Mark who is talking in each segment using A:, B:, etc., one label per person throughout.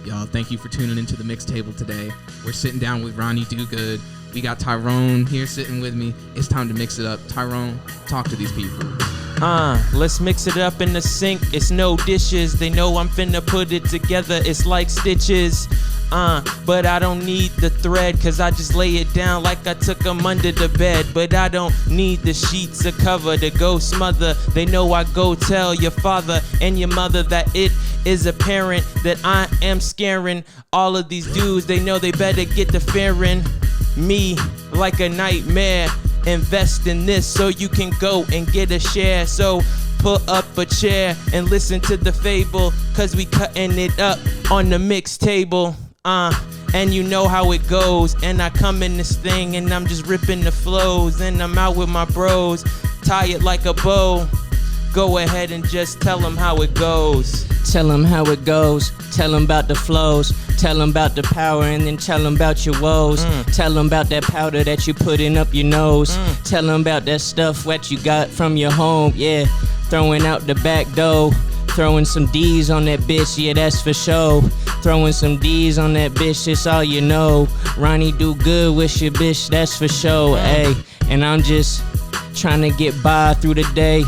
A: y'all? Thank you for tuning into the mixtable today. We're sitting down with Ronny DoGood. We got Tyrone here sitting with me. It's time to mix it up. Tyrone, talk to these people.
B: Let's mix it up in the sink. It's no dishes. They know I'm finna put it together. It's like stitches. But I don't need the thread, cause I just lay it down like I took them under the bed. But I don't need the sheets or cover to go smother. They know I go tell your father and your mother that it is apparent that I am scaring all of these dudes. They know they better get the fearing me like a nightmare. Invest in this so you can go and get a share. So put up a chair and listen to the fable, cause we cutting it up on the mix table. And you know how it goes. And I come in this thing and I'm just ripping the flows. And I'm out with my bros, tie it like a bow. Go ahead and just tell them how it goes.
C: Tell them how it goes. Tell them about the flows. Tell them about the power and then tell them about your woes. Tell them about that powder that you putting up your nose. Tell them about that stuff what you got from your home. Yeah, throwing out the back door. Throwing some D's on that bitch, yeah, that's for sure. Throwing some D's on that bitch, it's all you know. Ronny DoGood with your bitch, that's for sure, ayy. And I'm just trying to get by through the day.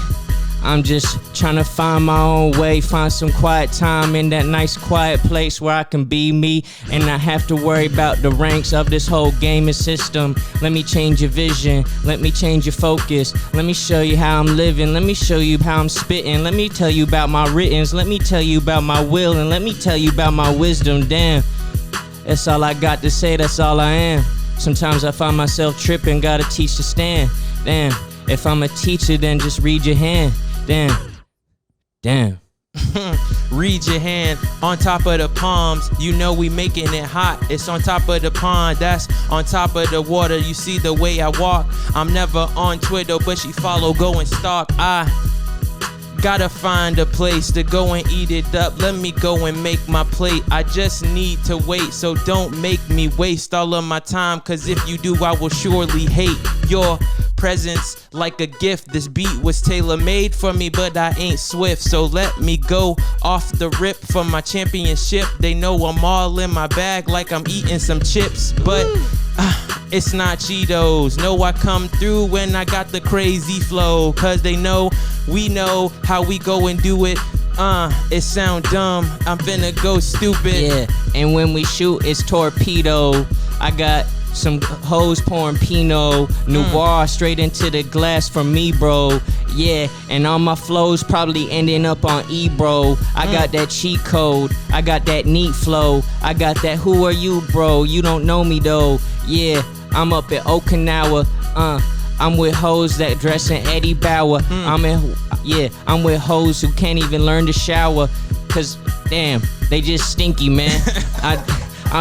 C: I'm just trying to find my own way, find some quiet time in that nice quiet place where I can be me and not have to worry about the ranks of this whole gaming system. Let me change your vision, let me change your focus, let me show you how I'm living, let me show you how I'm spitting, let me tell you about my writtens, let me tell you about my will, and let me tell you about my wisdom. Damn, that's all I got to say, that's all I am. Sometimes I find myself tripping, gotta teach to stand. Damn, if I'm a teacher, then just read your hand. Damn.
B: Read your hand on top of the palms. You know we making it hot. It's on top of the pond. That's on top of the water. You see the way I walk. I'm never on Twitter, but she follow, go and stalk. I gotta find a place to go and eat it up. Let me go and make my plate. I just need to wait, so don't make me waste all of my time, cause if you do, I will surely hate your presence like a gift. This beat was tailor-made for me, but I ain't swift, so let me go off the rip for my championship. They know I'm all in my bag like I'm eating some chips, but it's not Cheetos. No, I come through when I got the crazy flow, cause they know we know how we go and do it. It sound dumb, I'm finna go stupid.
C: Yeah, and when we shoot, it's torpedo. I got some hoes pouring Pinot Noir straight into the glass for me, bro. Yeah, and all my flows probably ending up on bro. I got that cheat code, I got that neat flow, I got that who are you, bro? You don't know me though. Yeah, I'm up at Okinawa. I'm with hoes that dress in Eddie Bauer. I'm with hoes who can't even learn to shower, cause damn, they just stinky, man.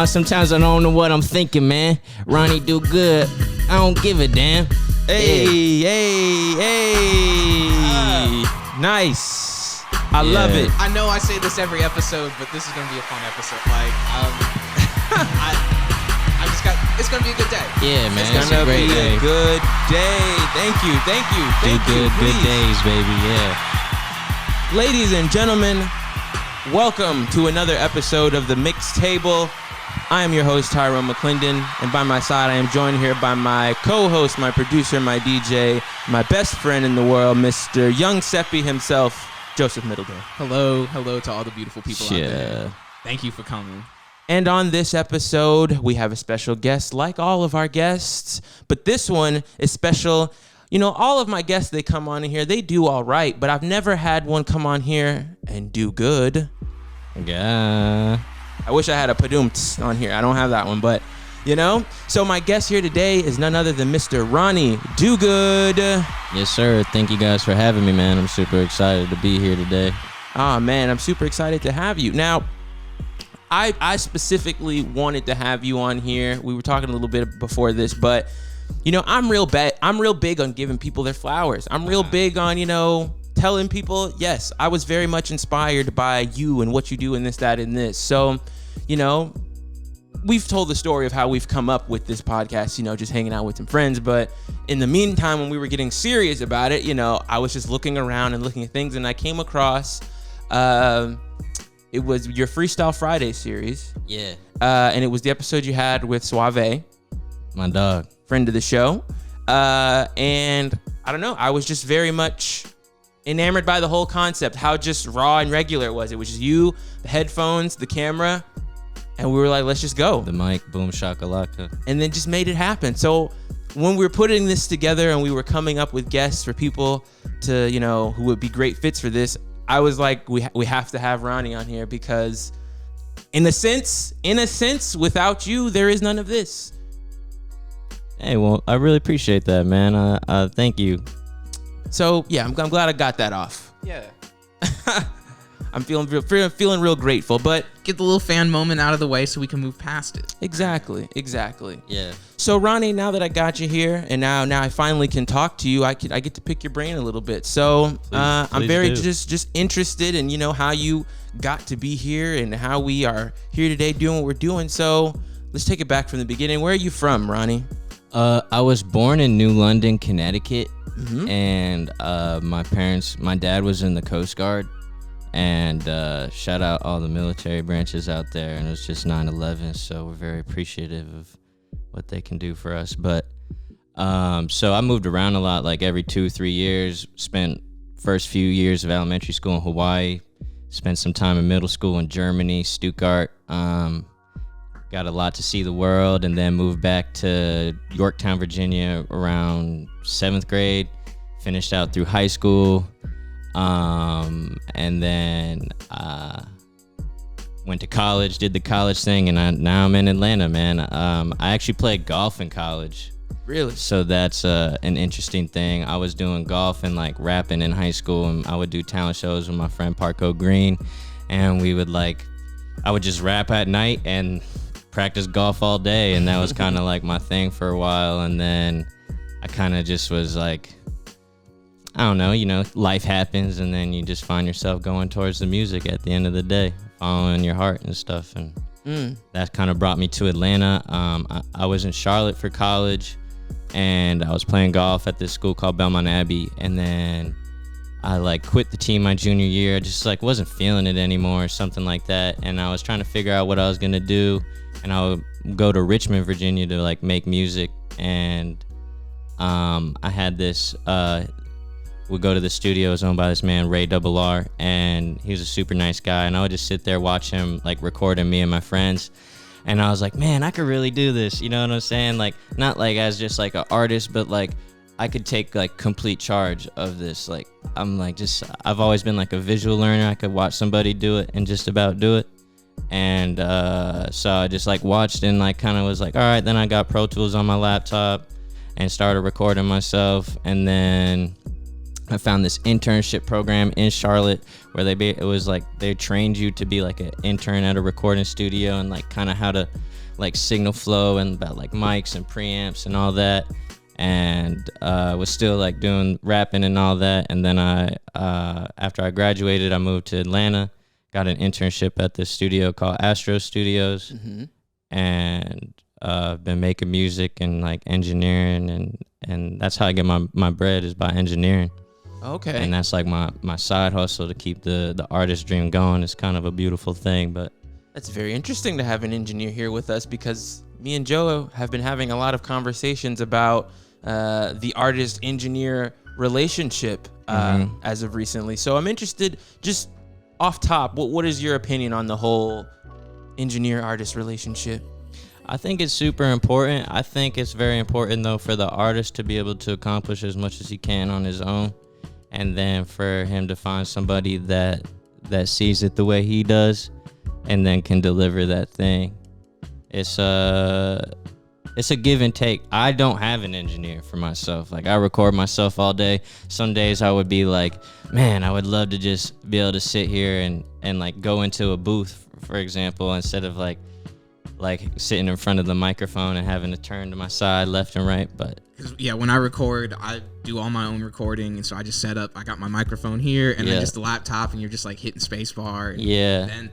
C: Sometimes I don't know what I'm thinking, man. Ronny DoGood, I don't give a damn.
B: Hey. Nice. I love it.
A: I know I say this every episode, but this is gonna be a fun episode. Like, it's gonna be a good day.
C: Yeah, man,
B: It's gonna be a good day. Thank you.
C: Good days, baby, yeah.
B: Ladies and gentlemen, welcome to another episode of The Mix Table. I am your host, Tyrone McClendon, and by my side I am joined here by my co-host, my producer, my DJ, my best friend in the world, Mr. Young Seppi himself, Joseph Middleton.
A: Hello to all the beautiful people out there. Thank you for coming.
B: And on this episode, we have a special guest, like all of our guests, but this one is special. You know, all of my guests, they come on here, they do all right, but I've never had one come on here and do good.
C: Yeah.
B: I wish I had a padoomts on here. I don't have that one, but, you know. So my guest here today is none other than Mr. Ronny DoGood.
C: Yes, sir. Thank you guys for having me, man. I'm super excited to be here today.
B: Ah, man, I'm super excited to have you. Now, I specifically wanted to have you on here. We were talking a little bit before this, but, you know, I'm real big on giving people their flowers. I'm real big on, you know, telling people, yes, I was very much inspired by you and what you do and this, that, and this. So, you know, we've told the story of how we've come up with this podcast, you know, just hanging out with some friends. But in the meantime, when we were getting serious about it, you know, I was just looking around and looking at things, and I came across it was your Freestyle Friday series.
C: Yeah.
B: And it was the episode you had with Suave,
C: My dog.
B: friend of the show. And I don't know, I was just very much enamored by the whole concept, how just raw and regular it was. It was just you, the headphones, the camera, and we were like, let's just go.
C: The mic, boom shakalaka.
B: And then just made it happen. So when we were putting this together and we were coming up with guests for people to, you know, who would be great fits for this, I was like, we have to have Ronny on here because in a sense, without you, there is none of this.
C: Hey, well, I really appreciate that, man. Thank you.
B: So yeah, I'm glad I got that off.
A: Yeah.
B: I'm feeling real grateful, but
A: Get the little fan moment out of the way so we can move past it.
B: exactly.
C: Yeah.
B: So Ronny, now that I got you here, and now I finally can talk to you, I get to pick your brain a little bit. So I'm
C: please
B: very
C: do.
B: just interested in, you know, how you got to be here and how we are here today doing what we're doing. So let's take it back from the beginning. Where are you from, Ronny?
C: I was born in New London, Connecticut,
B: Mm-hmm.
C: and my dad was in the Coast Guard, and shout out all the military branches out there, and it was just 9/11, so we're very appreciative of what they can do for us. But so I moved around a lot, like every 2-3 years. Spent first few years of elementary school in Hawaii, spent some time in middle school in Germany, Stuttgart. Got a lot to see the world, and then moved back to Yorktown, Virginia around 7th grade. Finished out through high school, and then went to college, did the college thing, and now I'm in Atlanta, man. I actually played golf in college.
B: Really?
C: So that's an interesting thing. I was doing golf and like rapping in high school, and I would do talent shows with my friend Parko Green, and I would just rap at night and practice golf all day, and that was kind of like my thing for a while. And then I kind of just was like, I don't know, you know, life happens, and then you just find yourself going towards the music at the end of the day, following your heart and stuff. And that kind of brought me to Atlanta. I was in Charlotte for college, and I was playing golf at this school called Belmont Abbey, and then I like quit the team my junior year. I just like wasn't feeling it anymore or something like that, and I was trying to figure out what I was gonna do. And I would go to Richmond, Virginia to like make music, and I had this would go to the studios owned by this man Ray RR, and he was a super nice guy, and I would just sit there watch him like recording me and my friends, and I was like, man, I could really do this, you know what I'm saying? Like not like as just like an artist, but like I could take like complete charge of this. Like I've always been like a visual learner. I could watch somebody do it and just about do it. And so I just like watched and like kind of was like, all right. Then I got Pro Tools on my laptop and started recording myself. And then I found this internship program in Charlotte where it was like they trained you to be like an intern at a recording studio and like kind of how to like signal flow and about like mics and preamps and all that. And was still like doing rapping and all that. And then after I graduated, I moved to Atlanta. Got an internship at this studio called Astro Studios, and been making music and like engineering, and that's how I get my bread is by engineering.
B: Okay.
C: And that's like my side hustle to keep the artist dream going. It's kind of a beautiful thing, but
B: That's very interesting to have an engineer here with us because me and Joe have been having a lot of conversations about the artist-engineer relationship as of recently. So I'm interested, just off top, what is your opinion on the whole engineer-artist relationship?
C: I think it's super important. I think it's very important, though, for the artist to be able to accomplish as much as he can on his own, and then for him to find somebody that sees it the way he does and then can deliver that thing. It's a give and take. I don't have an engineer for myself. Like, I record myself all day. Some days I would be like, man, I would love to just be able to sit here and like go into a booth, for example, instead of like sitting in front of the microphone and having to turn to my side left and right. But
A: yeah, when I record, I do all my own recording, and so I just set up. I got my microphone here, and then just the laptop, and you're just like hitting spacebar. And then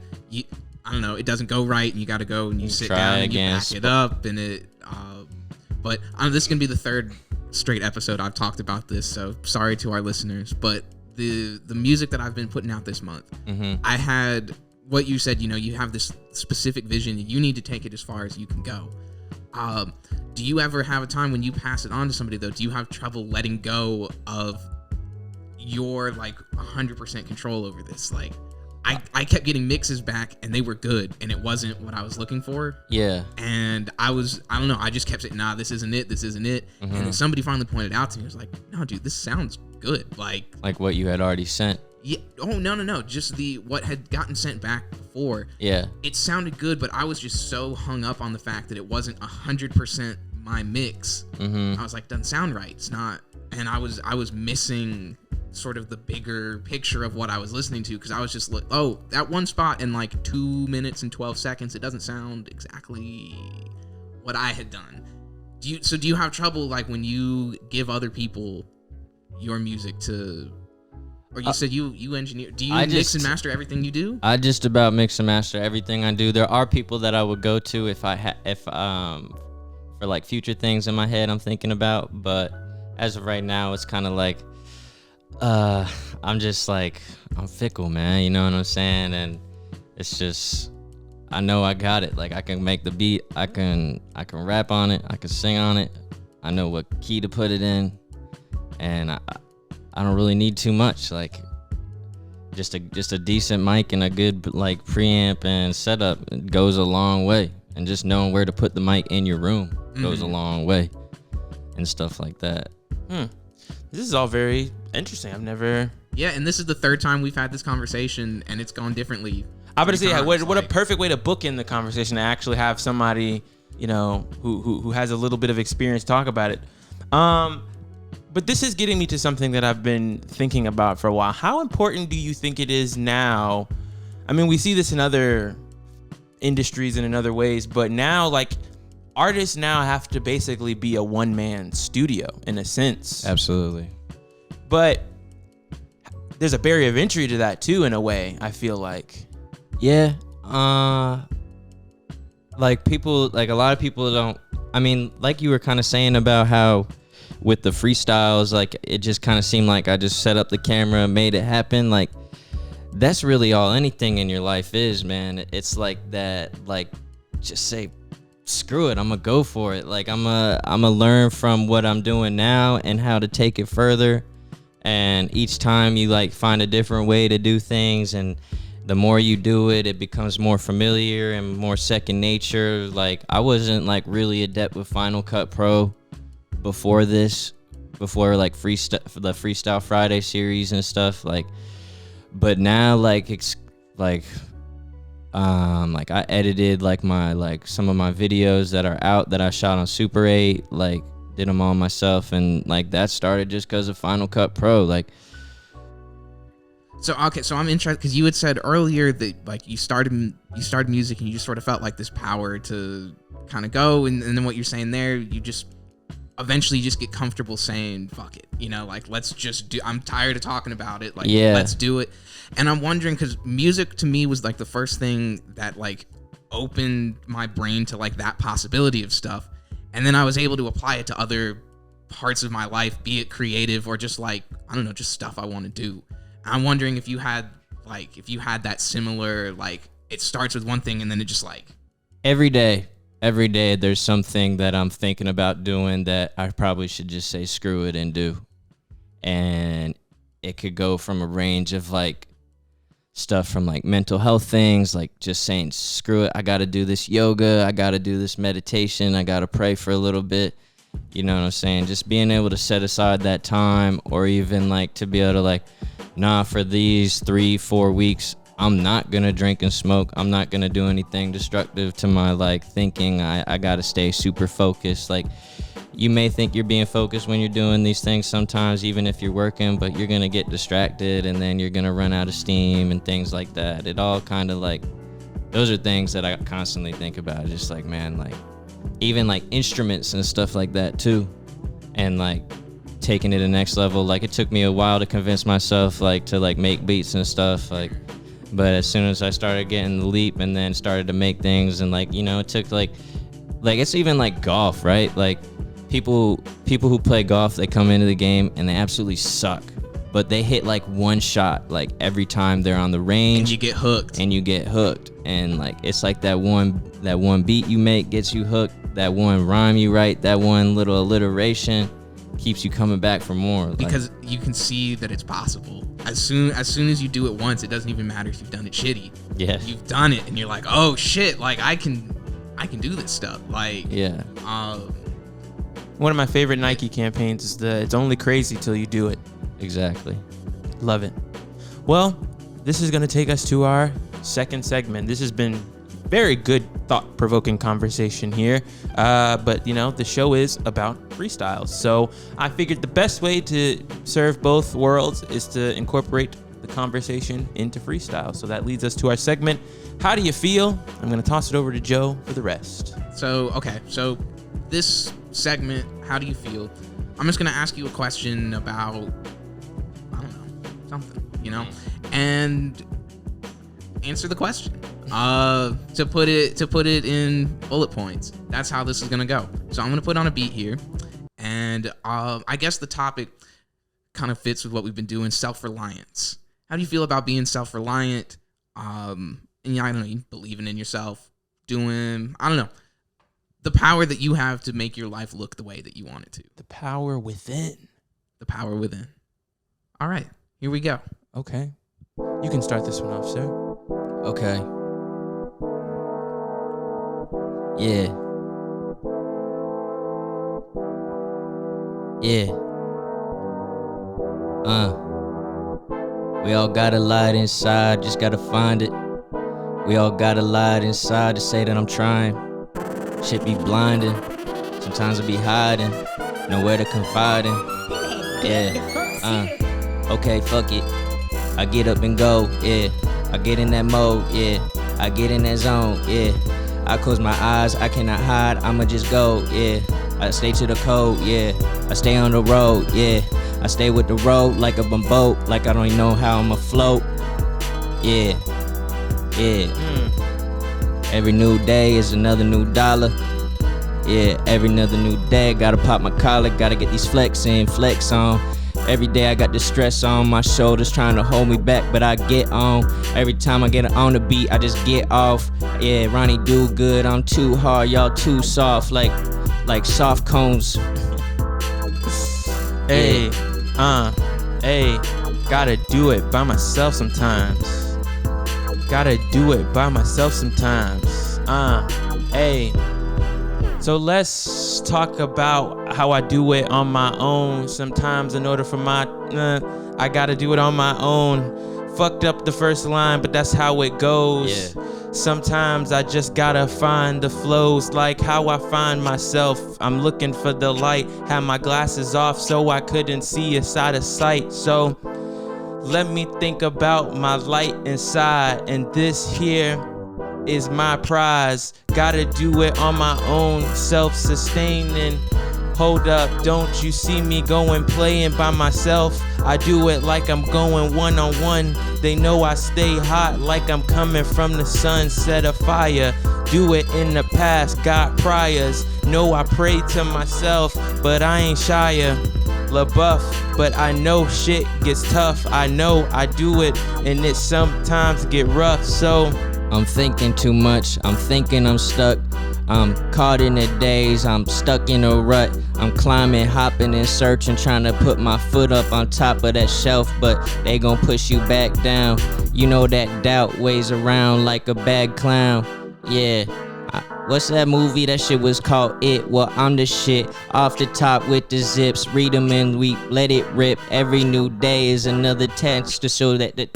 A: I don't know, it doesn't go right, and you got to go and you sit down and you back it up, and it. But this is gonna be the third straight episode I've talked about this, so sorry to our listeners. But the music that I've been putting out this month, I had what you said, you have this specific vision and you need to take it as far as you can go. Do you ever have a time when you pass it on to somebody, though? Do you have trouble letting go of your, like, 100% control over this? Like, I kept getting mixes back and they were good and it wasn't what I was looking for.
C: Yeah.
A: And I don't know, I just kept saying, nah, this isn't it. And then somebody finally pointed out to me, was like, no, dude, this sounds good. Like
C: what you had already sent.
A: Yeah. Oh, no. Just what had gotten sent back before.
C: Yeah.
A: It sounded good, but I was just so hung up on the fact that it wasn't 100% my mix. I was like, doesn't sound right. It's not. And I was missing sort of the bigger picture of what I was listening to, because I was just like, oh, that one spot in like 2 minutes and 12 seconds, it doesn't sound exactly what I had done. Do you have trouble, like, when you give other people your music to, or you said you engineer, do you mix and master everything you do?
C: I just about mix and master everything I do. There are people that I would go to if for like future things in my head I'm thinking about, but as of right now, it's kind of like, I'm just like, I'm fickle, man. You know what I'm saying? And it's just, I know I got it. Like, I can make the beat, I can rap on it, I can sing on it. I know what key to put it in, and I don't really need too much. Like, just a decent mic and a good, like, preamp and setup goes a long way. And just knowing where to put the mic in your room goes a long way, and stuff like that.
B: This is all very interesting. I've never.
A: Yeah, and this is the third time we've had this conversation, and it's gone differently.
B: I would say, what a perfect way to book in the conversation, to actually have somebody, who has a little bit of experience talk about it. But this is getting me to something that I've been thinking about for a while. How important do you think it is now? I mean, we see this in other industries and in other ways, but now, like, artists now have to basically be a one-man studio in a sense.
C: Absolutely.
B: But there's a barrier of entry to that too, in a way, I feel like.
C: Yeah. Like, people, like, a lot of people don't, I mean, like you were kind of saying about how with the freestyles, like, it just kind of seemed like I just set up the camera, made it happen. Like, that's really all anything in your life is, man. It's like that, like, just say, screw it, I'm gonna go for it. Like, I'm gonna learn from what I'm doing now and how to take it further. And each time you, like, find a different way to do things, and the more you do it, it becomes more familiar and more second nature. Like, I wasn't, like, really adept with Final Cut Pro before like the Freestyle Friday series and stuff. Like, but now, like, it's like I edited, like, some of my videos that are out that I shot on Super 8, like, did them all myself, and, like, that started just because of Final Cut Pro. Like,
A: so I'm interested, because you had said earlier that, like, you started music and you just sort of felt like this power to kind of go, and then what you're saying there, you just eventually just get comfortable saying fuck it, like, let's just do, I'm tired of talking about it, like, yeah, let's do it. And I'm wondering, because music to me was, like, the first thing that, like, opened my brain to, like, that possibility of stuff, and then I was able to apply it to other parts of my life, be it creative or just, like, I don't know, just stuff I want to do. I'm wondering if you had that similar, like, it starts with one thing and then it just, like,
C: every day there's something that I'm thinking about doing that I probably should just say screw it and do. And it could go from a range of, like, stuff from, like, mental health things, like just saying screw it, I gotta do this yoga, I gotta do this meditation, I gotta pray for a little bit, you know what I'm saying? Just being able to set aside that time, or even, like, to be able to, like, nah, for these 3-4 weeks I'm not gonna drink and smoke, I'm not gonna do anything destructive to my, like, thinking. I gotta stay super focused. Like, you may think you're being focused when you're doing these things sometimes, even if you're working, but you're gonna get distracted and then you're gonna run out of steam and things like that. It all kind of, like, those are things that I constantly think about. Just like, man, like, even, like, instruments and stuff like that too, and, like, taking it to the next level. Like, it took me a while to convince myself, like, to, like, make beats and stuff, like, but as soon as I started getting the leap and then started to make things, and, like, it took, like it's even, like, golf, right? Like, people who play golf, they come into the game and they absolutely suck, but they hit like one shot like every time they're on the range,
A: and you get hooked.
C: And like it's like that one beat you make gets you hooked, that one rhyme you write, that one little alliteration keeps you coming back for more.
A: Because you can see that it's possible. As soon as you do it once, it doesn't even matter if you've done it shitty.
C: Yeah.
A: You've done it and you're like, oh shit, like I can do this stuff. Like,
C: yeah.
B: One of my favorite Nike campaigns is it's only crazy till you do it.
C: Exactly.
B: Love it. Well, this is going to take us to our second segment. This has been very good, thought-provoking conversation here. But, the show is about freestyles. So I figured the best way to serve both worlds is to incorporate the conversation into freestyle. So that leads us to our segment, How Do You Feel? I'm going to toss it over to Joe for the rest.
A: So this segment, How Do You Feel? I'm just going to ask you a question about, I don't know, something, and answer the question. To put it in bullet points. That's how this is gonna go. So I'm gonna put on a beat here, and I guess the topic kind of fits with what we've been doing: self-reliance. How do you feel about being self-reliant? And I don't know, you believing in yourself, doing, I don't know, the power that you have to make your life look the way that you want it to.
B: The power within.
A: The power within. All right, here we go.
B: Okay, you can start this one off, sir.
C: Okay. Yeah. We all got a light inside, just gotta find it. We all got a light inside to say that I'm trying. Shit be blinding, sometimes I be hiding, nowhere to confide in. Yeah. Okay, fuck it. I get up and go, yeah. I get in that mode, yeah. I get in that zone, yeah. I close my eyes, I cannot hide, I'ma just go, yeah. I stay to the code, yeah. I stay on the road, yeah. I stay with the road like a boat, like I don't even know how I'ma float. Yeah. Every new day is another new dollar. Yeah, every another new day, gotta pop my collar, gotta get these flex on. Every day I got the stress on my shoulders trying to hold me back, but I get on. Every time I get on the beat, I just get off. Yeah, Ronny DoGood, I'm too hard, y'all too soft, like soft cones.
B: Hey, gotta do it by myself sometimes. So let's talk about how I do it on my own. Sometimes in order for I gotta do it on my own. Fucked up the first line, but that's how it goes.
C: Yeah.
B: Sometimes I just gotta find the flows, like how I find myself. I'm looking for the light, had my glasses off so I couldn't see it's out of sight. So let me think about my light inside, and this here is my prize. Gotta do it on my own, self-sustaining. Hold up, don't you see me going playing by myself? I do it like I'm going one-on-one. They know I stay hot like I'm coming from the sun, set a fire. Do it in the past, got priors. Know I pray to myself, but I ain't shyer. LaBeouf, but I know shit gets tough. I know I do it, and it sometimes get rough, so
C: I'm thinking too much, I'm thinking I'm stuck. I'm caught in the days, I'm stuck in a rut. I'm climbing, hopping and searching, trying to put my foot up on top of that shelf, but they gon' push you back down. You know that doubt weighs around like a bad clown. Yeah. What's that movie? That shit was called It. Well, I'm the shit. Off the top with the zips. Read them and we let it rip. Every new day is another test to show that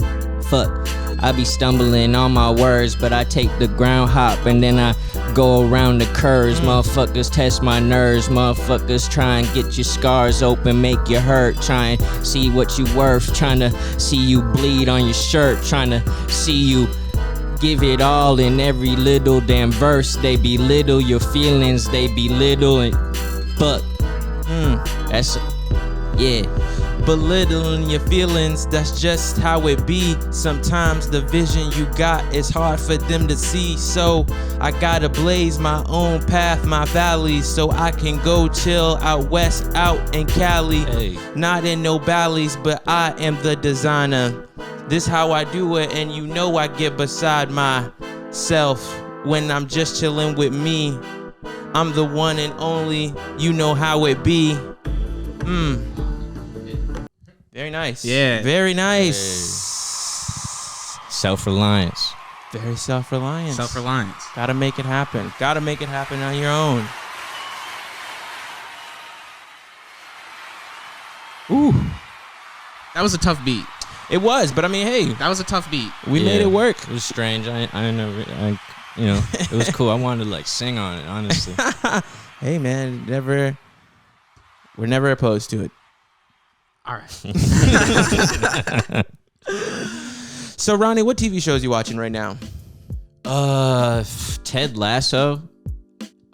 C: fuck. I be stumbling on my words, but I take the ground hop and then I go around the curves. Motherfuckers test my nerves. Motherfuckers try and get your scars open, make you hurt. Try and see what you worth. Trying to see you bleed on your shirt. Trying to see you give it all in every little damn verse. They belittle your feelings. They belittle and fuck. That's yeah.
B: belittling your feelings, that's just how it be. Sometimes the vision you got is hard for them to see, so I gotta blaze my own path, my valleys, so I can go chill out west, out in Cali.
C: Hey.
B: Not in no valleys, but I am the designer. This how I do it, and you know I get beside myself when I'm just chilling with me. I'm the one and only, you know how it be. Very nice.
A: Yeah.
B: Very nice.
C: Self-reliance.
B: Very self-reliance.
A: Self-reliance.
B: Gotta make it happen. Gotta make it happen on your own. Ooh.
A: That was a tough beat.
B: It was, but I mean, hey.
A: That was a tough beat.
B: We made it work.
C: It was strange. It was cool. I wanted to like sing on it, honestly.
B: Hey man, we're never opposed to it.
A: All right.
B: So Ronnie, what TV shows you watching right now?
C: Ted Lasso.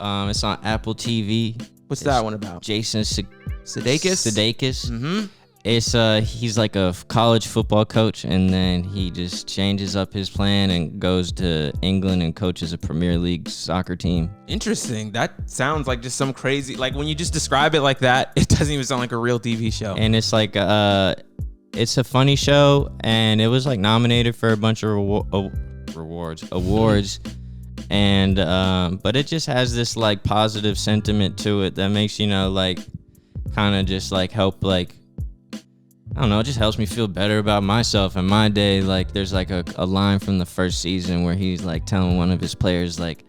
C: It's on Apple TV.
B: What's that one about?
C: Jason
B: Sudeikis?
C: Mm-hmm. It's he's like a college football coach, and then he just changes up his plan and goes to England and coaches a Premier League soccer team.
B: Interesting. That sounds like just some crazy, like when you just describe it like that, it doesn't even sound like a real TV show.
C: And it's like it's a funny show, and it was like nominated for a bunch of awards. And but it just has this like positive sentiment to it that makes, you know, like kind of just like help, like, I don't know, it just helps me feel better about myself and my day. Like there's like a line from the first season where he's like telling one of his players, like,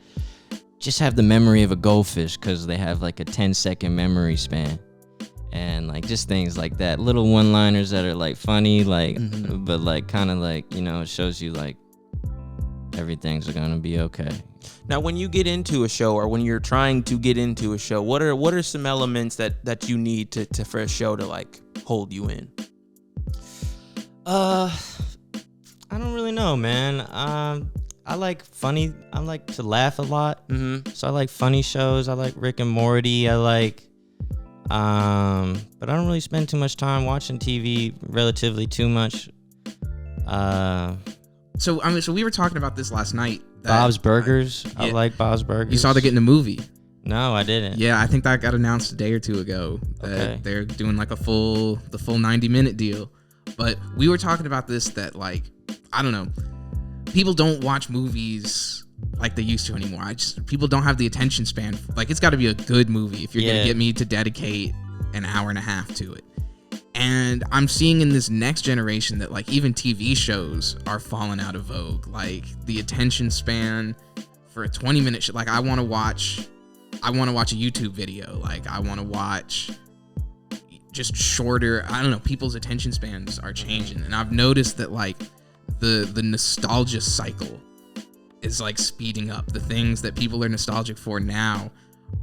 C: just have the memory of a goldfish, because they have like a 10-second memory span. And like just things like that, little one-liners that are like funny, like, but like kind of like, you know, it shows you like everything's gonna be okay.
B: Now, when you get into a show, or when you're trying to get into a show, what are some elements that you need to for a show to like hold you in?
C: I don't really know, man. I like funny. I like to laugh a lot. So I like funny shows. I like Rick and Morty. I like, but I don't really spend too much time watching TV. Relatively too much.
A: So we were talking about this last night.
C: Bob's Burgers. I like Bob's Burgers.
A: You saw they're getting a movie.
C: No, I didn't.
A: Yeah, I think that got announced a day or two ago. That they're doing like the full 90-minute deal. But we were talking about this, that like, I don't know, people don't watch movies like they used to anymore. People don't have the attention span. Like, it's got to be a good movie if you're gonna get me to dedicate an hour and a half to it. And I'm seeing in this next generation that like even TV shows are falling out of vogue. Like the attention span for a 20-minute show. Like I want to watch a YouTube video. Like I want to watch just shorter. I don't know. People's attention spans are changing, and I've noticed that like the nostalgia cycle is like speeding up. The things that people are nostalgic for now,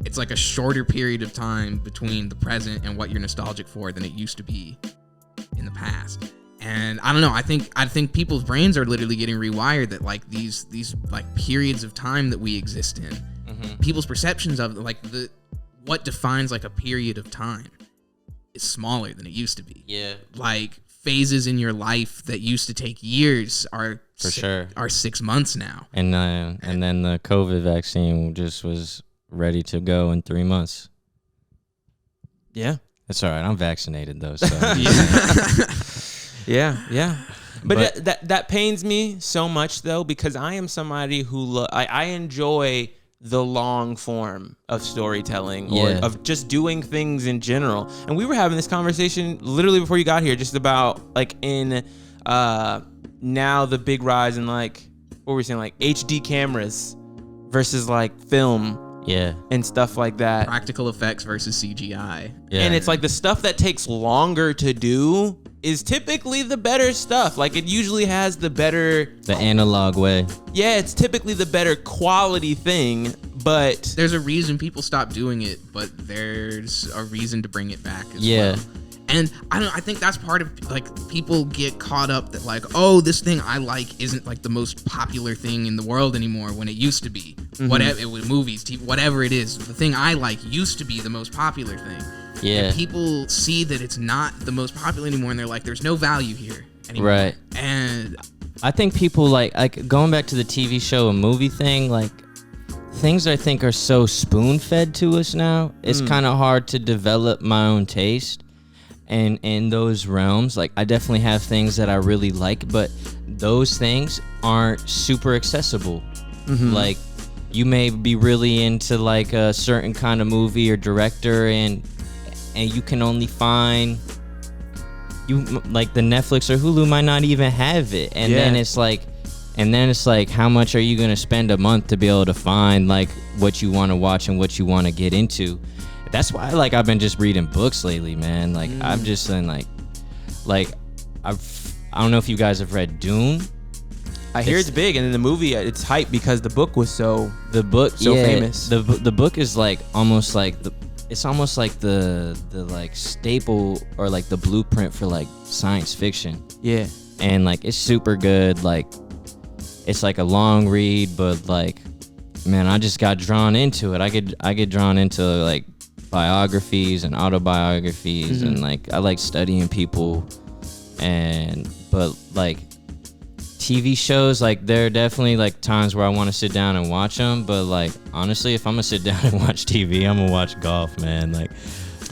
A: it's like a shorter period of time between the present and what you're nostalgic for than it used to be in the past. And I don't know, I think people's brains are literally getting rewired, that like these like periods of time that we exist in, people's perceptions of like what defines like a period of time is smaller than it used to be.
C: Yeah.
A: Like phases in your life that used to take years are 6 months now.
C: And then the COVID vaccine just was ready to go in 3 months.
B: Yeah.
C: That's all right. I'm vaccinated though. So.
B: Yeah. But that pains me so much though, because I am somebody who I enjoy the long form of storytelling or of just doing things in general. And we were having this conversation literally before you got here, just about like in now the big rise in like, what were we saying, like HD cameras versus like film.
C: Yeah.
B: And stuff like that.
A: Practical effects versus CGI.
C: Yeah.
B: And it's like the stuff that takes longer to do is typically the better stuff. Like it usually has the
C: analog way.
B: Yeah, it's typically the better quality thing, but
A: there's a reason people stop doing it, but there's a reason to bring it back as well. And I think that's part of like people get caught up that like, oh, this thing I like isn't like the most popular thing in the world anymore when it used to be. Whatever, it was movies, TV, whatever it is, the thing I like used to be the most popular thing.
C: Yeah.
A: And people see that it's not the most popular anymore, and they're like, there's no value here anymore.
C: Right.
A: And
C: I think people like going back to the TV show and movie thing, like things I think are so spoon-fed to us now. It's kind of hard to develop my own taste. And in those realms, like I definitely have things that I really like, but those things aren't super accessible. Like you may be really into like a certain kind of movie or director, and you can only find like the Netflix or Hulu might not even have it, and then it's like how much are you gonna spend a month to be able to find like what you want to watch and what you want to get into? That's why like I've been just reading books lately, man. Like I'm just saying like I don't know if you guys have read Dune.
B: I hear it's big, and in the movie it's hype because the book was so famous.
C: The book is like almost like it's almost like the like staple or like the blueprint for like science fiction.
B: Yeah.
C: And like it's super good. Like it's like a long read, but like man, I just got drawn into it. I get drawn into like biographies and autobiographies, and like I like studying people, but like TV shows, like there are definitely like times where I want to sit down and watch them, but like honestly, if I'm gonna sit down and watch TV, I'm gonna watch golf, man. Like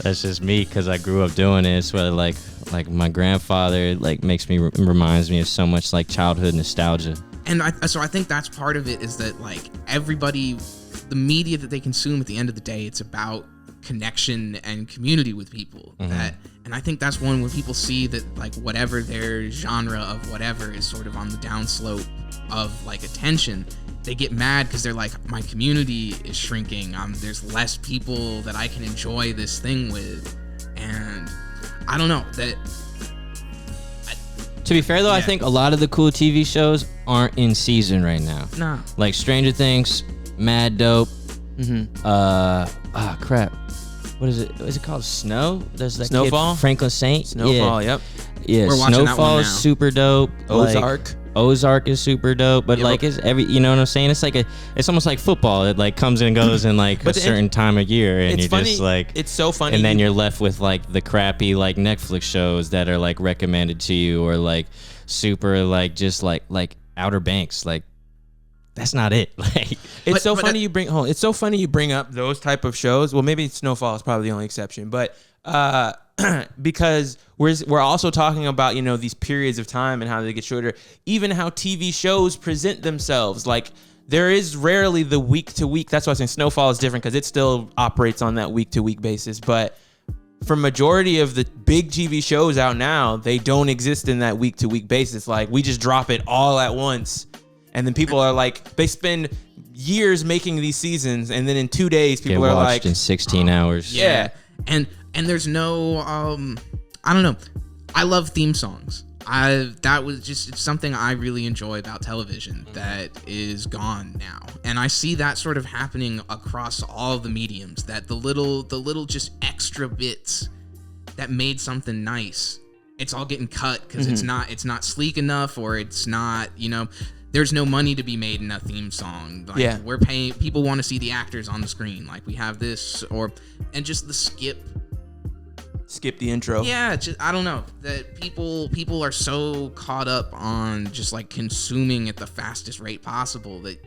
C: that's just me because I grew up doing it. It's where like my grandfather like reminds me of so much like childhood nostalgia.
A: And so I think that's part of it, is that like everybody, the media that they consume at the end of the day, it's about connection and community with people. And I think that's one when people see that like whatever their genre of whatever is sort of on the downslope of like attention, they get mad because they're like, my community is shrinking. There's less people that I can enjoy this thing with. And I don't know that.
C: To be fair though, I think a lot of the cool TV shows aren't in season right now.
A: No.
C: Like Stranger Things, mad dope. Crap. What is it? Is it called Snow? There's that
B: Snowfall?
C: Kid, Franklin Saint.
B: Snowfall, yep.
C: Yeah,
A: We're watching that one
C: Snowfall
A: now.
C: is super dope.
B: Ozark.
C: Ozark is super dope, but like it's you know what I'm saying? It's like it's almost like football. It like comes and goes in like a certain time of year, and you're
B: funny,
C: just like,
B: it's so funny.
C: And then you're left with like the crappy like Netflix shows that are like recommended to you, or like super like just like Outer Banks. Like that's not it. Like
B: it's so funny you bring up those type of shows. Well, maybe Snowfall is probably the only exception, but because we're also talking about, you know, these periods of time and how they get shorter, even how TV shows present themselves. Like there is rarely the week to week. That's why I think Snowfall is different, because it still operates on that week to week basis. But for majority of the big TV shows out now, they don't exist in that week to week basis. Like we just drop it all at once. And then people are like, they spend years making these seasons, and then in 2 days, people are like,
C: in 16 hours.
A: Yeah. And there's no, I don't know. I love theme songs. That was just, it's something I really enjoy about television that is gone now. And I see that sort of happening across all the mediums, that the little just extra bits that made something nice, it's all getting cut because it's not sleek enough, or it's not, you know, there's no money to be made in a theme song. Like, we're paying, people want to see the actors on the screen. Like we have this, and just the skip
B: the intro.
A: Yeah, just, I don't know, that people are so caught up on just like consuming at the fastest rate possible that.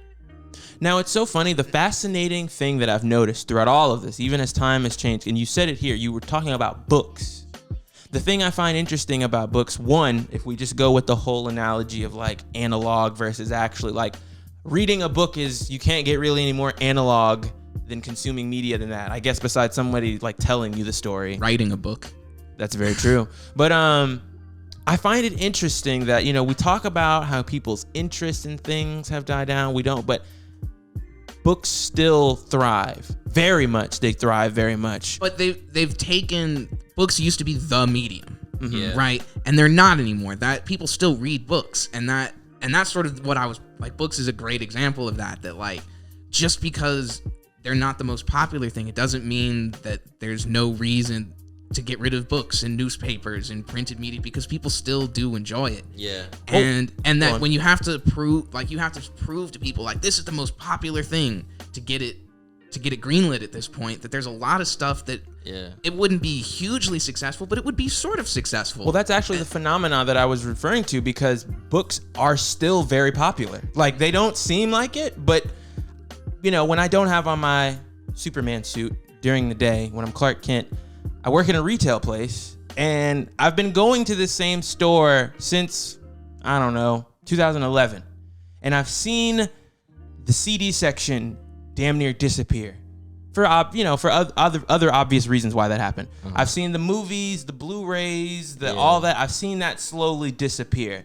B: Now it's so funny. The fascinating thing that I've noticed throughout all of this, even as time has changed, and you said it here, you were talking about books. The thing I find interesting about books, one, if we just go with the whole analogy of like analog versus actually, like reading a book is, you can't get really any more analog than consuming media than that. I guess besides somebody like telling you the story.
A: Writing a book.
B: That's very true. But I find it interesting that, you know, we talk about how people's interest in things have died down. We don't, but books still thrive very much. They thrive very much.
A: But they've taken, books used to be the medium, right? And they're not anymore. That people still read books, and that's sort of what I was like. Books is a great example of that. That like, just because they're not the most popular thing, it doesn't mean that there's no reason to get rid of books and newspapers and printed media, because people still do enjoy it.
C: Yeah.
A: And that when you have to prove to people like this is the most popular thing to get it to get it greenlit at this point, that there's a lot of stuff that it wouldn't be hugely successful, but it would be sort of successful.
B: Well, that's actually the phenomena that I was referring to, because books are still very popular. Like, they don't seem like it, but, you know, when I don't have on my Superman suit during the day, when I'm Clark Kent, I work in a retail place, and I've been going to the same store since, I don't know, 2011. And I've seen the CD section damn near disappear for other obvious reasons why that happened. I've seen the movies, the Blu-rays, all that. I've seen that slowly disappear.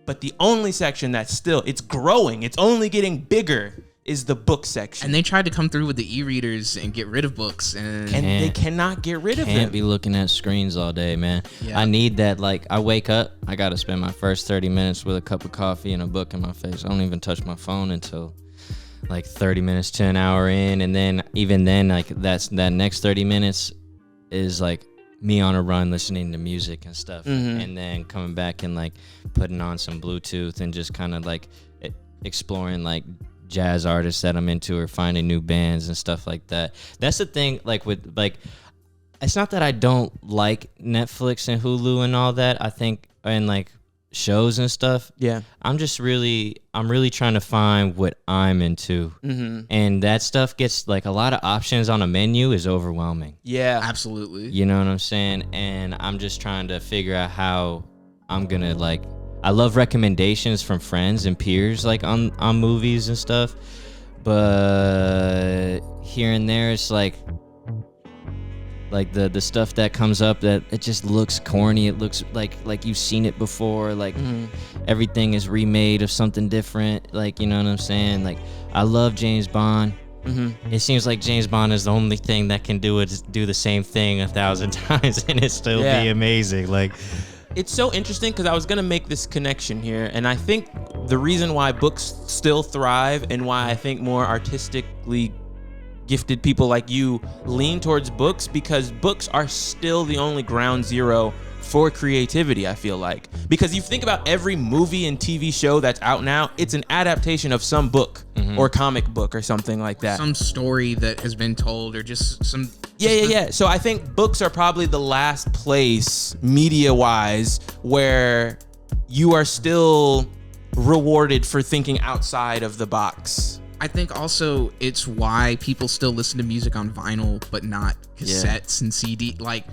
B: But the only section that's still, it's growing, it's only getting bigger, is the book section.
A: And they tried to come through with the e-readers and get rid of books, and
B: they cannot get rid of them.
C: Can't be looking at screens all day, man. I need that. Like, I wake up, I gotta spend my first 30 minutes with a cup of coffee and a book in my face. I don't even touch my phone until like 30 minutes to an hour in, and then even then, like, that next 30 minutes is like me on a run listening to music and stuff, and then coming back and like putting on some Bluetooth and just kind of like exploring like jazz artists that I'm into, or finding new bands and stuff like that. That's the thing, like, with like, it's not that I don't like Netflix and Hulu and all that, I think, and like shows and stuff. I'm really trying to find what I'm into, and that stuff gets like a lot of options on a menu is overwhelming.
A: Absolutely.
C: You know what I'm saying? And I'm just trying to figure out how I'm gonna like, I love recommendations from friends and peers, like on movies and stuff, but here and there it's like the stuff that comes up that it just looks corny. It looks like you've seen it before. Like everything is remade of something different. Like, you know what I'm saying? Like, I love James Bond. It seems like James Bond is the only thing that can do the same thing 1,000 times and it still be amazing. Like,
B: it's so interesting, because I was gonna make this connection here, and I think the reason why books still thrive and why I think more artistically gifted people like you lean towards books, because books are still the only ground zero for creativity, I feel like. Because you think about every movie and TV show that's out now, it's an adaptation of some book or comic book or something like that.
A: Some story that has been told, or just some...
B: So I think books are probably the last place, media-wise, where you are still rewarded for thinking outside of the box.
A: I think also it's why people still listen to music on vinyl, but not cassettes and CD. Like,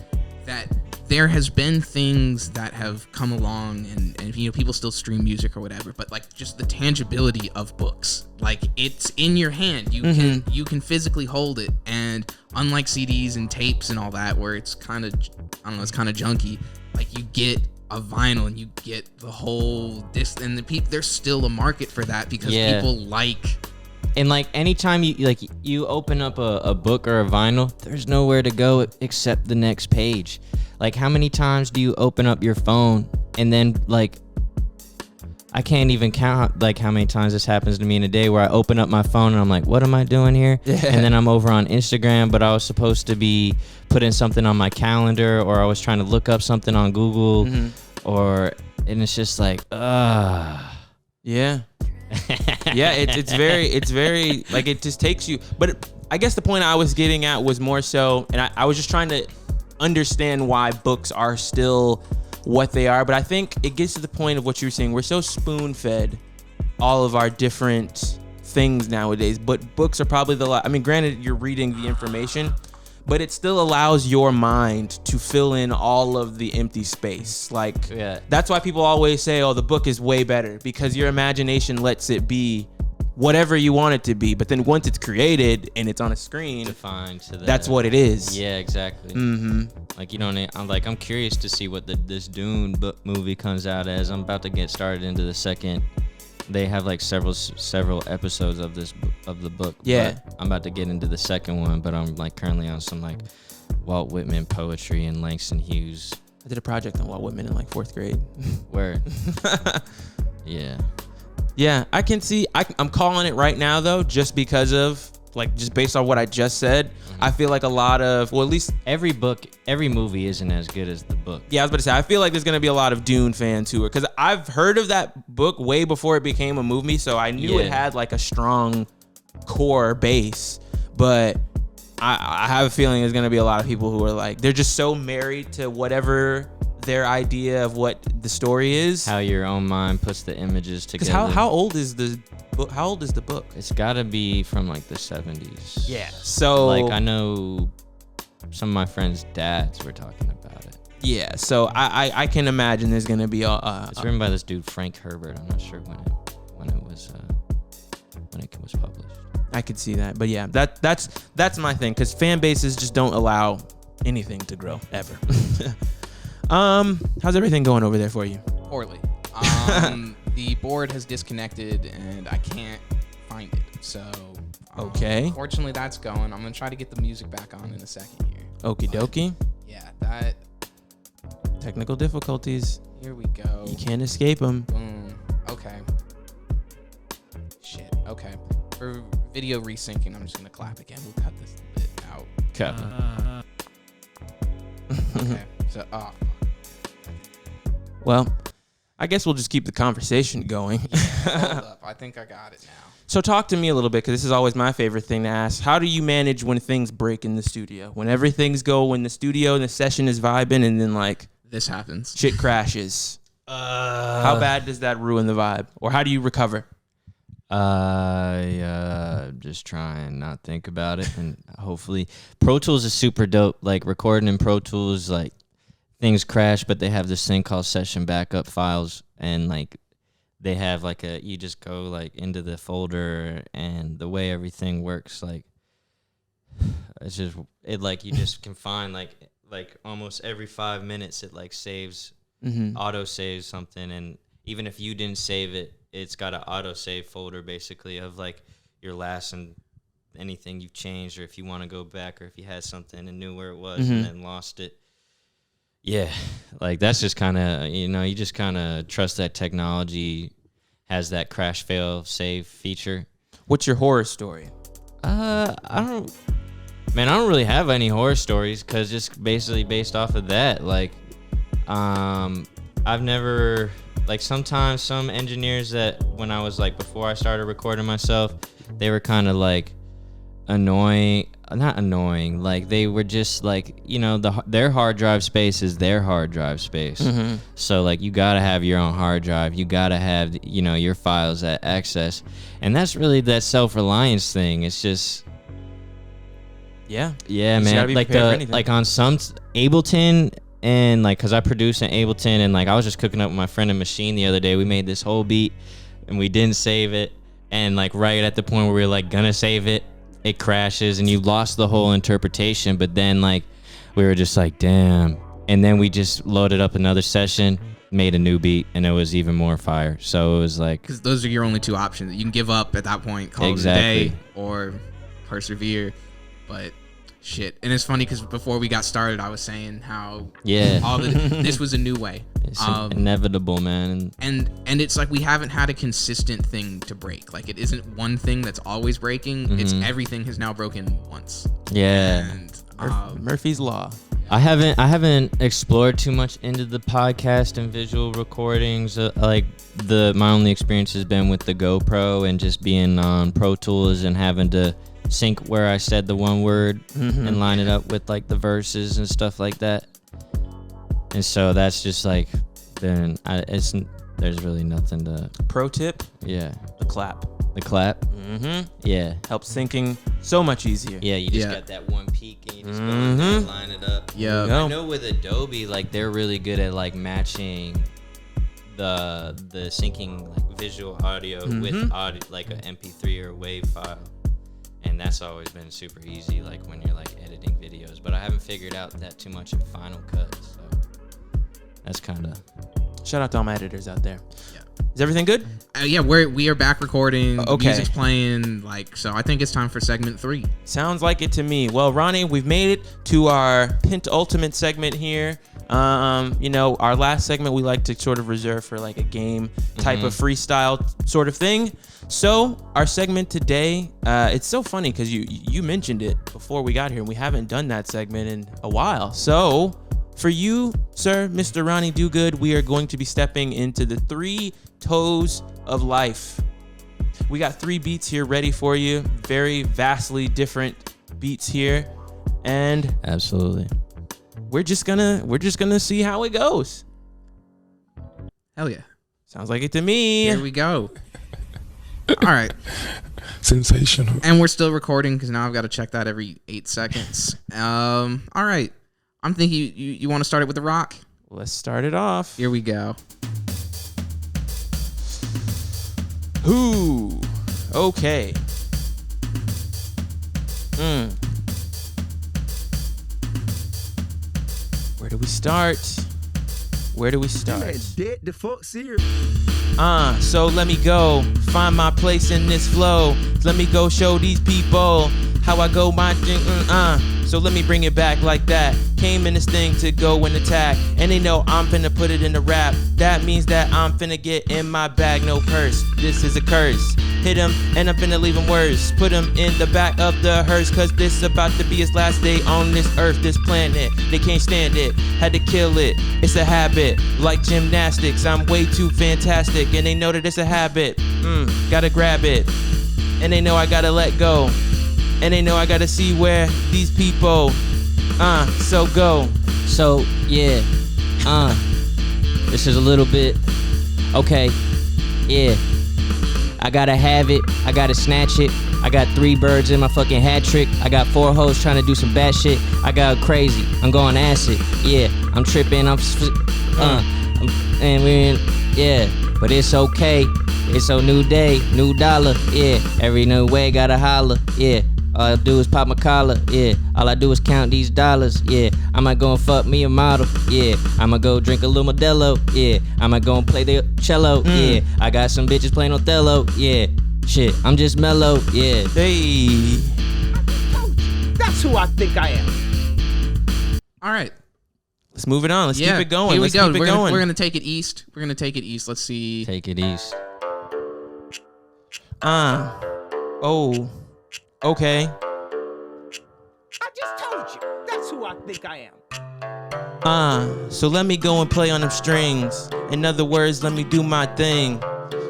A: that there has been things that have come along, and you know, people still stream music or whatever, but like, just the tangibility of books, like, it's in your hand. You can physically hold it, and unlike CDs and tapes and all that, where it's kind of, I don't know, it's kind of junky, like, you get a vinyl and you get the whole disc, and there's still a market for that, because people like.
C: And like, anytime you open up a book or a vinyl, there's nowhere to go except the next page. Like, how many times do you open up your phone and then, like, I can't even count like how many times this happens to me in a day, where I open up my phone and I'm like, what am I doing here? And then I'm over on Instagram, but I was supposed to be putting something on my calendar, or I was trying to look up something on Google, and it's just like,
B: it's very like, it just takes you. But I guess the point I was getting at was more so, and I was just trying to understand why books are still what they are. But I think it gets to the point of what you were saying. We're so spoon-fed all of our different things nowadays, but books are probably I mean, granted, you're reading the information, but it still allows your mind to fill in all of the empty space. Like, that's why people always say, oh, the book is way better, because your imagination lets it be whatever you want it to be. But then once it's created and it's on a screen,
C: defined to that,
B: that's what it is.
C: Yeah, exactly. Like, you know, I'm curious to see what this Dune book movie comes out as. I'm about to get started into the second. They have like several episodes of the book.
B: Yeah,
C: I'm about to get into the second one, but I'm like currently on some like Walt Whitman poetry and Langston Hughes.
B: I did a project on Walt Whitman in like 4th grade.
C: Word.
B: Yeah, I can see. I'm calling it right now though, just because of like, just based on what I just said. I feel like a lot of, well, at least
C: every movie isn't as good as the book.
B: Yeah, I was about to say, I feel like there's gonna be a lot of Dune fans who are, because I've heard of that book way before it became a movie, so I knew it had like a strong core base. but I have a feeling there's gonna be a lot of people who are like, they're just so married to whatever their idea of what the story is.
C: How your own mind puts the images together.
B: Because how old is the book? How old is the book?
C: It's gotta be from like the 70s.
B: Yeah. So
C: like I know some of my friends' dads were talking about it.
B: Yeah. So I can imagine there's gonna be
C: it's written by this dude Frank Herbert. I'm not sure when it was published.
B: I could see that, but yeah, that's my thing, because fan bases just don't allow anything to grow ever. How's everything going over there for you?
A: Poorly. The board has disconnected and I can't find it. So
B: okay.
A: Fortunately, that's going. I'm gonna try to get the music back on in a second here.
B: Okie dokie.
A: Yeah, that.
B: Technical difficulties.
A: Here we go.
B: You can't escape them.
A: Boom. Okay. Shit. Okay. For video resyncing, I'm just gonna clap again. We'll cut this bit out. Okay. So,
B: well, I guess we'll just keep the conversation going.
A: Hold up. I think I got it now.
B: So talk to me a little bit, because this is always my favorite thing to ask. How do you manage when things break in the studio? When when the studio and the session is vibing and then like
A: this happens,
B: shit crashes. How bad does that ruin the vibe? Or how do you recover?
C: Just try and not think about it, and hopefully Pro Tools is super dope. Like recording in Pro Tools, like things crash, but they have this thing called session backup files, and like they have like you just go like into the folder, and the way everything works, like it's just like you just can find like almost every 5 minutes it like saves, auto saves something, and even if you didn't save it, it's got an auto save folder basically of like your last and anything you've changed, or if you want to go back, or if you had something and knew where it was and then lost it. Yeah, like that's just kind of, you just kind of trust that technology has that crash fail save feature.
B: What's your horror story?
C: I don't really have any horror stories, because just basically based off of that, like I've never, like sometimes some engineers that when I was like, before I started recording myself, they were kind of like not annoying, like they were just like, their hard drive space is their hard drive space. So like you gotta have your own hard drive, you gotta have your files at access, and that's really that self-reliance thing. It's just
B: yeah
C: man, like on some Ableton, and like because I produce in Ableton, and like I was just cooking up with my friend in Machine the other day. We made this whole beat and we didn't save it, and like right at the point where we were like gonna save it, it crashes and you lost the whole interpretation. But then like we were just like, damn, and then we just loaded up another session, made a new beat, and it was even more fire. So it was like,
A: because those are your only two options. You can give up at that point, call it a day, or persevere. But shit, and it's funny because before we got started, I was saying how this was a new way.
C: It's inevitable, man.
A: And it's like we haven't had a consistent thing to break. Like it isn't one thing that's always breaking. It's everything has now broken once.
C: Yeah.
A: And
B: Murphy's Law.
C: I haven't explored too much into the podcast and visual recordings. My only experience has been with the GoPro and just being on Pro Tools and having to sync where I said the one word and line it up with like the verses and stuff like that. And so that's just like, there's really nothing to.
B: Pro tip?
C: Yeah.
B: The clap.
C: The clap? Yeah.
B: Helps syncing so much easier.
C: Yeah, you just got that one peak and you just go and line it up.
A: Yeah.
C: I know with Adobe, like they're really good at like matching the syncing like visual audio with audio, like an MP3 or a WAV file. And that's always been super easy, like when you're like editing videos. But I haven't figured out that too much in Final Cut, so that's kind of.
B: Shout out to all my editors out there. Yeah. Is everything good?
A: Yeah, we are back recording. Okay. Music's playing. So I think it's time for segment 3.
B: Sounds like it to me. Well, Ronnie, we've made it to our penultimate segment here. Our last segment we like to sort of reserve for like a game type of freestyle sort of thing. So our segment today, it's so funny because you mentioned it before we got here, and we haven't done that segment in a while. So for you, sir, Mr. Ronny DoGood, we are going to be stepping into the 3 toes of life. We got 3 beats here ready for you. Very vastly different beats here. And
C: absolutely.
B: We're just gonna see how it goes.
A: Hell yeah.
B: Sounds like it to me.
A: Here we go. All right.
D: Sensational.
A: And we're still recording because now I've got to check that every 8 seconds. All right. I'm thinking you want to start it with the rock?
B: Let's start it off.
A: Here we go.
B: Ooh. Okay. Where do we start? So let me go find my place in this flow. Let me go show these people how I go my thing. So let me bring it back like that. Came in this thing to go and attack, and they know I'm finna put it in the rap. That means that I'm finna get in my bag, no purse. This is a curse. Hit him, and I'm finna leave him worse. Put him in the back of the hearse, cause this about to be his last day on this earth, this planet. They can't stand it, had to kill it. It's a habit, like gymnastics. I'm way too fantastic, and they know that it's a habit. Gotta grab it, and they know I gotta let go. And they know I gotta see where these people, so go.
C: So, yeah, this is a little bit, okay, yeah. I gotta have it, I gotta snatch it. I got 3 birds in my fucking hat trick. I got 4 hoes trying to do some bad shit. I got crazy, I'm going acid, yeah. I'm tripping, and we're in, yeah. But it's okay, it's a new day, new dollar, yeah. Every new way gotta holler, yeah. All I do is pop my collar, yeah. All I do is count these dollars, yeah. I might go and fuck me a model, yeah. I'ma go drink a little Modelo, yeah. I might go and play the cello, yeah. I got some bitches playing Othello, yeah. Shit, I'm just mellow, yeah.
B: Hey.
E: That's who I think I am.
A: All right.
B: Let's move it on. Let's keep it going.
A: Here we go.
B: Keep it going.
A: We're gonna take it east. Let's see.
C: Take it east.
B: Oh. Okay.
E: I just told you. That's who I think I am.
B: So let me go and play on them strings. In other words, let me do my thing.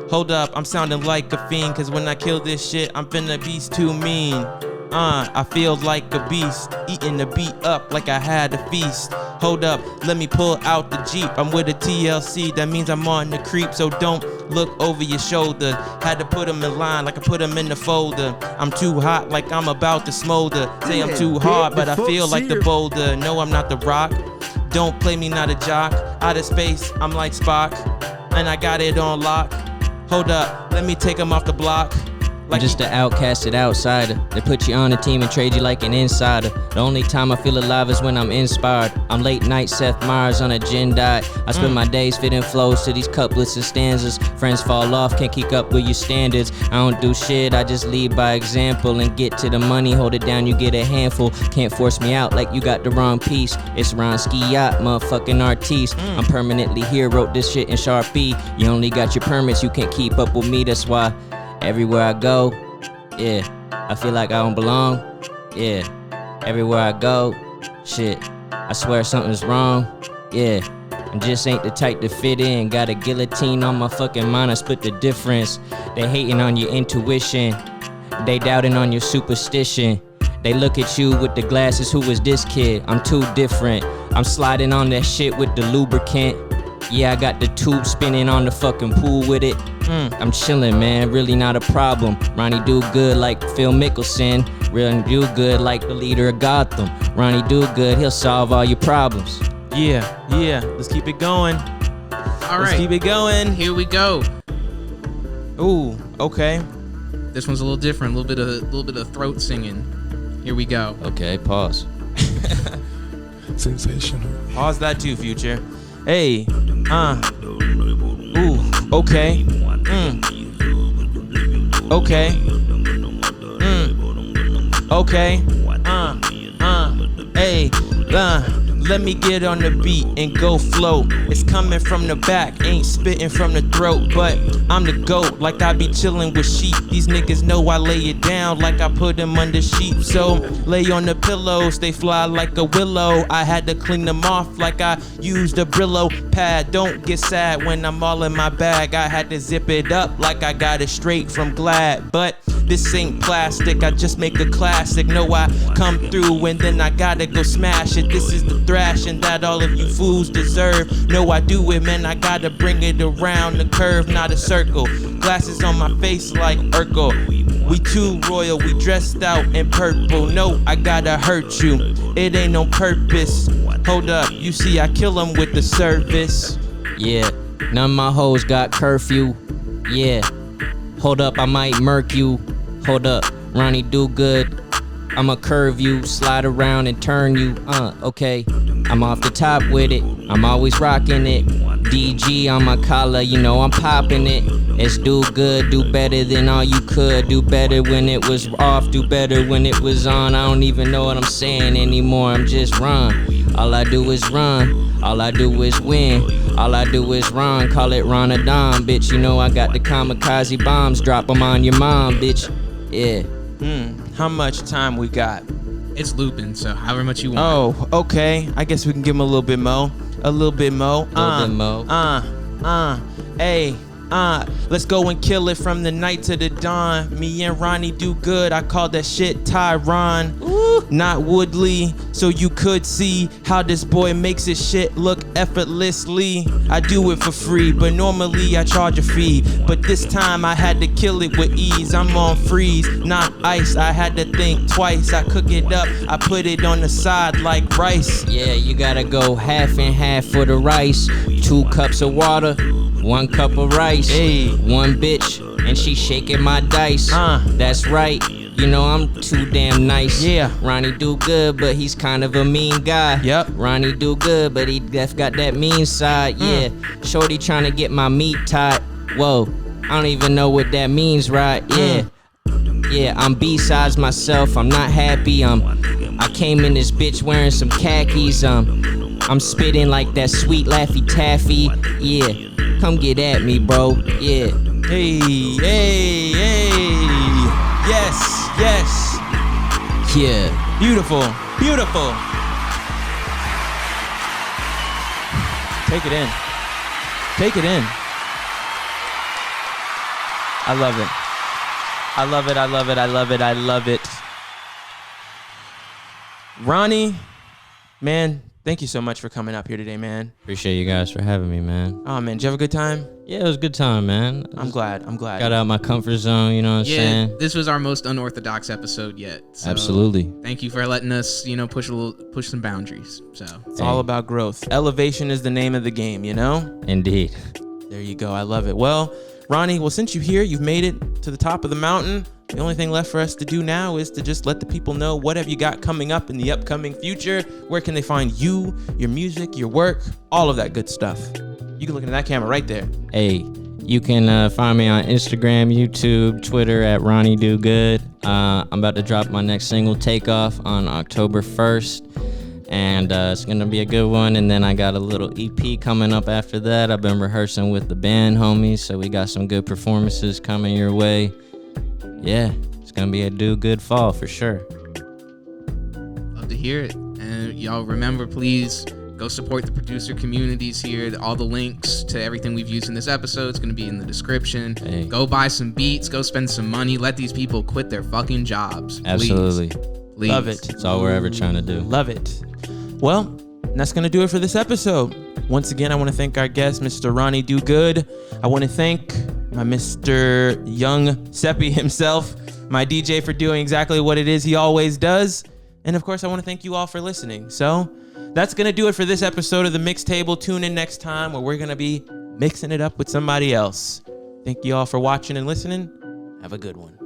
B: Hold up, I'm sounding like a fiend, cause when I kill this shit, I'm finna be too mean. I feel like a beast, eating the beat up like I had a feast. Hold up, let me pull out the Jeep. I'm with a TLC, that means I'm on the creep, so don't look over your shoulder. Had to put them in line like I put them in the folder. I'm too hot like I'm about to smolder. Say I'm too hard, but I feel like the boulder. No, I'm not the rock. Don't play me, not a jock. Out of space, I'm like Spock, and I got it on lock. Hold up, let me take them off the block.
C: I'm just an outcasted outsider. They put you on a team and trade you like an insider. The only time I feel alive is when I'm inspired. I'm late night Seth Meyers on a gin diet. I spend my days fitting flows to these couplets and stanzas. Friends fall off, can't keep up with your standards. I don't do shit, I just lead by example and get to the money. Hold it down, you get a handful. Can't force me out like you got the wrong piece. It's Ron Ski Yacht, motherfucking artiste. I'm permanently here, wrote this shit in Sharpie. You only got your permits, you can't keep up with me, that's why everywhere I go, yeah, I feel like I don't belong, yeah. Everywhere I go, shit, I swear something's wrong, yeah. I just ain't the type to fit in. Got a guillotine on my fucking mind, I split the difference. They hating on your intuition, they doubting on your superstition. They look at you with the glasses, who is this kid? I'm too different. I'm sliding on that shit with the lubricant. Yeah, I got the tube spinning on the fucking pool with it. I'm chillin', man, really not a problem. Ronny DoGood like Phil Mickelson. Ronny DoGood like the leader of Gotham. Ronny DoGood, he'll solve all your problems.
B: Yeah, let's keep it going.
A: All right.
B: Let's keep it going.
A: Here we go.
B: Ooh, okay.
A: This one's a little different, a little bit of throat singing. Here we go.
C: Okay, pause.
D: Sensational.
B: Pause that too, Future. Hey, ooh, okay. Okay. Okay. Hey, let me get on the beat and go float. It's coming from the back, ain't spitting from the throat, but I'm the GOAT, like I be chilling with sheep. These niggas know I lay it down like I put them under sheep. So lay on the pillows, they fly like a willow. I had to clean them off like I used a Brillo pad. Don't get sad when I'm all in my bag. I had to zip it up like I got it straight from Glad. But this ain't plastic, I just make a classic. No, I come through and then I gotta go smash it. This is the thrashing that all of you fools deserve. No, I do it, man, I gotta bring it around the curve, not a circle. Glasses on my face like Urkel. We too royal, we dressed out in purple. No, I gotta hurt you, it ain't on purpose. Hold up, you see I kill them with the service.
C: Yeah, none of my hoes got curfew. Yeah, hold up, I might murk you. Hold up, Ronny DoGood, I'ma curve you, slide around and turn you, okay. I'm off the top with it, I'm always rocking it. DG on my collar, you know I'm popping it. It's do good, do better than all you could. Do better when it was off, do better when it was on. I don't even know what I'm saying anymore, I'm just run. All I do is run, all I do is win. All I do is run, call it Ramadan, bitch. You know I got the kamikaze bombs, drop them on your mom, bitch. Yeah.
B: How much time we got?
A: It's looping, so however much you want.
B: Oh, okay. I guess we can give him a little bit more. A little bit more. Hey. Let's go and kill it from the night to the dawn. Me and Ronny DoGood, I call that shit Tyron. Ooh. Not Woodley, so you could see how this boy makes his shit look effortlessly. I do it for free, but normally I charge a fee. But this time I had to kill it with ease. I'm on freeze, not ice. I had to think twice. I cook it up, I put it on the side like rice.
C: Yeah, you gotta go half and half for the rice. 2 cups of water, 1 cup of rice.
B: Hey.
C: One bitch, and she shaking my dice. That's right, you know I'm too damn nice.
B: Yeah.
C: Ronny DoGood, but he's kind of a mean guy.
B: Yep.
C: Ronny DoGood, but he got that mean side. Yeah. Shorty trying to get my meat tied. Whoa, I don't even know what that means, right? Yeah. Yeah, I'm B-sides myself. I'm not happy. I came in this bitch wearing some khakis. I'm spitting like that sweet Laffy Taffy. Yeah. Come get at me, bro. Yeah.
B: Hey. Yes.
C: Yeah.
B: Beautiful. Take it in. I love it. Ronny, man, thank you so much for coming up here today, man.
C: Appreciate you guys for having me, man.
B: Oh, man, did you have a good time?
C: Yeah, it was a good time, man.
B: I'm glad.
C: Got out my comfort zone, you know what I'm saying?
A: This was our most unorthodox episode yet. So
C: Absolutely.
A: Thank you for letting us, push some boundaries. So
B: it's all about growth. Elevation is the name of the game, you know?
C: Indeed.
B: There you go. I love it. Well, Ronny, since you're here, you've made it to the top of the mountain. The only thing left for us to do now is to just let the people know what have you got coming up in the upcoming future. Where can they find you, your music, your work, all of that good stuff? You can look into that camera right there.
C: Hey, you can find me on Instagram, YouTube, Twitter at Ronny DoGood. I'm about to drop my next single, Takeoff, on October 1st. And it's gonna be a good one. And then I got a little EP coming up after that. I've been rehearsing with the band homies, so we got some good performances coming your way. Yeah, it's gonna be a DoGood fall for sure.
A: Love to hear it. And y'all remember, please go support the producer communities here. All the links to everything we've used in this episode is going to be in the description.
C: Hey.
A: Go buy some beats. Go spend some money. Let these people quit their fucking jobs. Please.
C: Absolutely.
A: Please.
B: Love it.
C: That's all we're ever trying to do.
B: Love it. Well, that's going to do it for this episode. Once again, I want to thank our guest, Mr. Ronny DoGood. I want to thank my Mr. Young Seppi himself, my DJ, for doing exactly what it is he always does. And of course, I want to thank you all for listening. So that's going to do it for this episode of The Mix Table. Tune in next time where we're going to be mixing it up with somebody else. Thank you all for watching and listening. Have a good one.